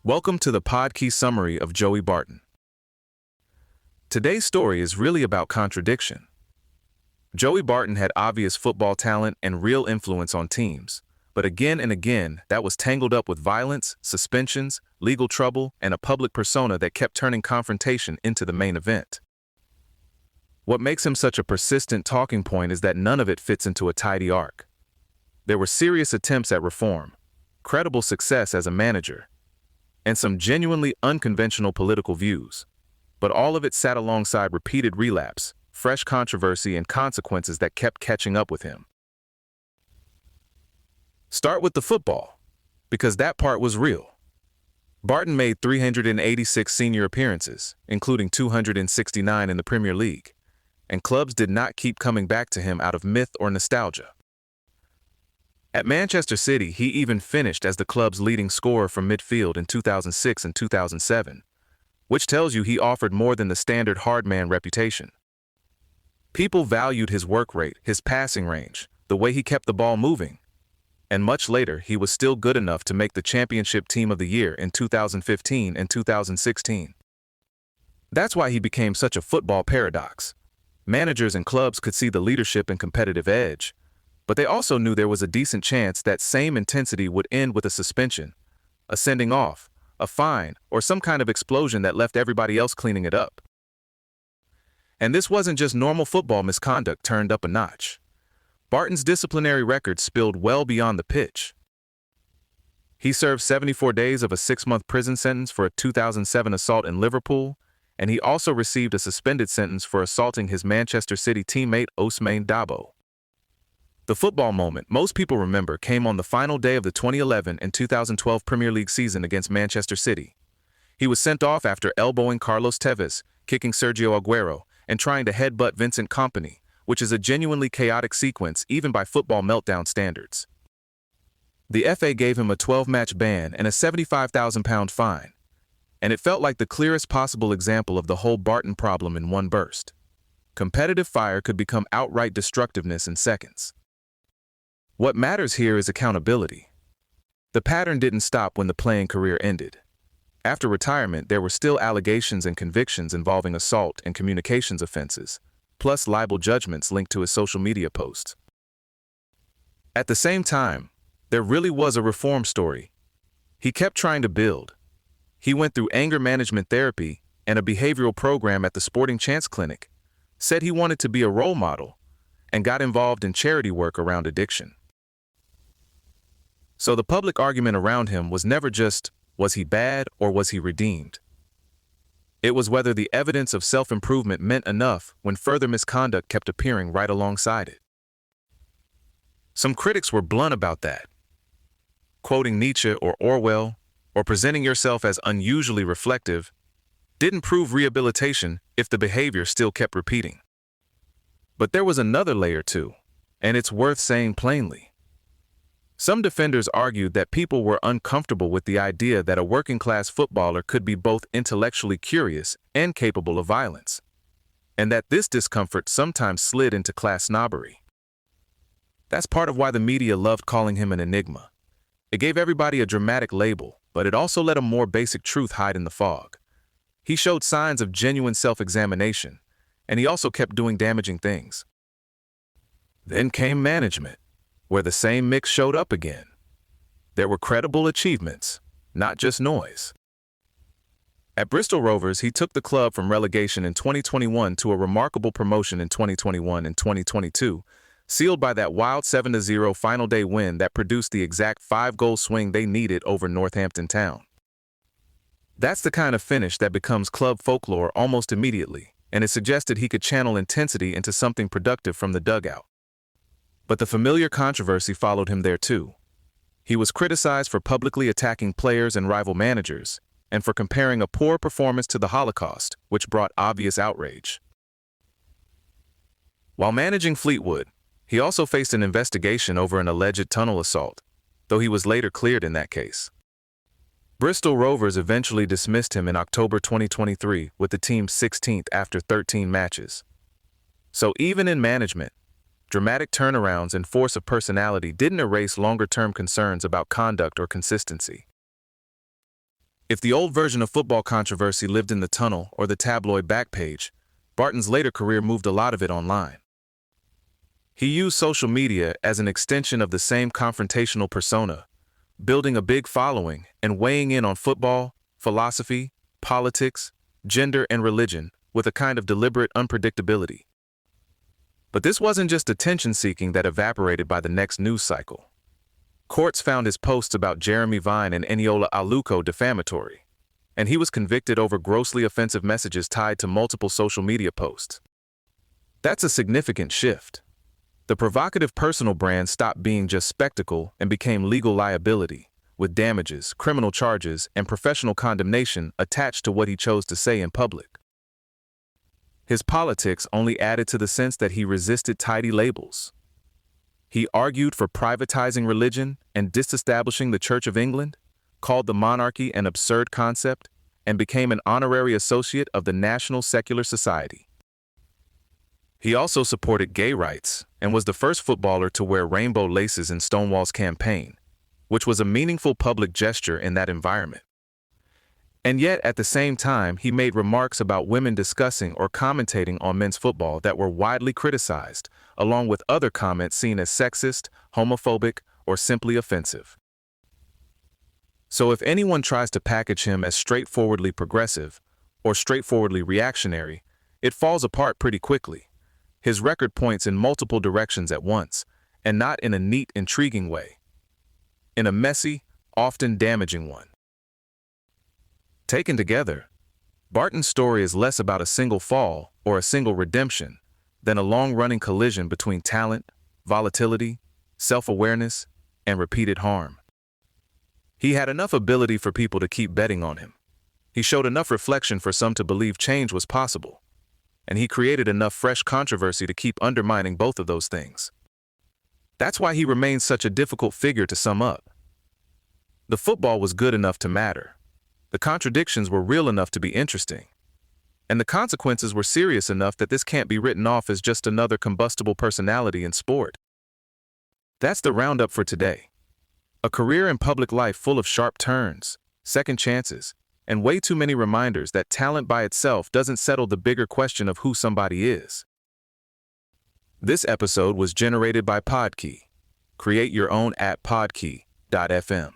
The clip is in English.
Welcome to the Pod-Key summary of Joey Barton. Today's story is really about contradiction. Joey Barton had obvious football talent and real influence on teams, but again and again, that was tangled up with violence, suspensions, legal trouble, and a public persona that kept turning confrontation into the main event. What makes him such a persistent talking point is that none of it fits into a tidy arc. There were serious attempts at reform, credible success as a manager, and some genuinely unconventional political views, but all of it sat alongside repeated relapse, fresh controversy, and consequences that kept catching up with him. Start with the football, because that part was real. Barton made 386 senior appearances, including 269 in the Premier League, and clubs did not keep coming back to him out of myth or nostalgia. At Manchester City, he even finished as the club's leading scorer from midfield in 2006 and 2007, which tells you he offered more than the standard hardman reputation. People valued his work rate, his passing range, the way he kept the ball moving, and much later he was still good enough to make the Championship Team of the Year in 2015 and 2016. That's why he became such a football paradox. Managers and clubs could see the leadership and competitive edge, but they also knew there was a decent chance that same intensity would end with a suspension, a sending off, a fine, or some kind of explosion that left everybody else cleaning it up. And this wasn't just normal football misconduct turned up a notch. Barton's disciplinary record spilled well beyond the pitch. He served 74 days of a 6-month prison sentence for a 2007 assault in Liverpool, and he also received a suspended sentence for assaulting his Manchester City teammate Ousmane Dabo. The football moment most people remember came on the final day of the 2011 and 2012 Premier League season against Manchester City. He was sent off after elbowing Carlos Tevez, kicking Sergio Aguero, and trying to headbutt Vincent Kompany, which is a genuinely chaotic sequence even by football meltdown standards. The FA gave him a 12-match ban and a £75,000 fine, and it felt like the clearest possible example of the whole Barton problem in one burst. Competitive fire could become outright destructiveness in seconds. What matters here is accountability. The pattern didn't stop when the playing career ended. After retirement, there were still allegations and convictions involving assault and communications offenses, plus libel judgments linked to his social media posts. At the same time, there really was a reform story. He kept trying to build. He went through anger management therapy and a behavioral program at the Sporting Chance Clinic, said he wanted to be a role model, and got involved in charity work around addiction. So the public argument around him was never just, was he bad or was he redeemed? It was whether the evidence of self-improvement meant enough when further misconduct kept appearing right alongside it. Some critics were blunt about that, quoting Nietzsche or Orwell, or presenting yourself as unusually reflective, didn't prove rehabilitation if the behavior still kept repeating. But there was another layer too, and it's worth saying plainly. Some defenders argued that people were uncomfortable with the idea that a working-class footballer could be both intellectually curious and capable of violence, and that this discomfort sometimes slid into class snobbery. That's part of why the media loved calling him an enigma. It gave everybody a dramatic label, but it also let a more basic truth hide in the fog. He showed signs of genuine self-examination, and he also kept doing damaging things. Then came management, where the same mix showed up again. There were credible achievements, not just noise. At Bristol Rovers, he took the club from relegation in 2021 to a remarkable promotion in 2021 and 2022, sealed by that wild 7-0 final day win that produced the exact 5-goal swing they needed over Northampton Town. That's the kind of finish that becomes club folklore almost immediately, and it suggested he could channel intensity into something productive from the dugout. But the familiar controversy followed him there too. He was criticized for publicly attacking players and rival managers, and for comparing a poor performance to the Holocaust, which brought obvious outrage. While managing Fleetwood, he also faced an investigation over an alleged tunnel assault, though he was later cleared in that case. Bristol Rovers eventually dismissed him in October 2023 with the team's 16th after 13 matches. So even in management, dramatic turnarounds and force of personality didn't erase longer-term concerns about conduct or consistency. If the old version of football controversy lived in the tunnel or the tabloid back page, Barton's later career moved a lot of it online. He used social media as an extension of the same confrontational persona, building a big following and weighing in on football, philosophy, politics, gender, and religion with a kind of deliberate unpredictability. But this wasn't just attention-seeking that evaporated by the next news cycle. Courts found his posts about Jeremy Vine and Eniola Aluko defamatory, and he was convicted over grossly offensive messages tied to multiple social media posts. That's a significant shift. The provocative personal brand stopped being just spectacle and became legal liability, with damages, criminal charges, and professional condemnation attached to what he chose to say in public. His politics only added to the sense that he resisted tidy labels. He argued for privatizing religion and disestablishing the Church of England, called the monarchy an absurd concept, and became an honorary associate of the National Secular Society. He also supported gay rights and was the first footballer to wear rainbow laces in Stonewall's campaign, which was a meaningful public gesture in that environment. And yet, at the same time, he made remarks about women discussing or commentating on men's football that were widely criticized, along with other comments seen as sexist, homophobic, or simply offensive. So if anyone tries to package him as straightforwardly progressive or straightforwardly reactionary, it falls apart pretty quickly. His record points in multiple directions at once, and not in a neat, intriguing way. In a messy, often damaging one. Taken together, Barton's story is less about a single fall or a single redemption than a long-running collision between talent, volatility, self-awareness, and repeated harm. He had enough ability for people to keep betting on him. He showed enough reflection for some to believe change was possible. And he created enough fresh controversy to keep undermining both of those things. That's why he remains such a difficult figure to sum up. The football was good enough to matter. The contradictions were real enough to be interesting. And the consequences were serious enough that this can't be written off as just another combustible personality in sport. That's the roundup for today. A career in public life full of sharp turns, second chances, and way too many reminders that talent by itself doesn't settle the bigger question of who somebody is. This episode was generated by Podkey. Create your own at podkey.fm.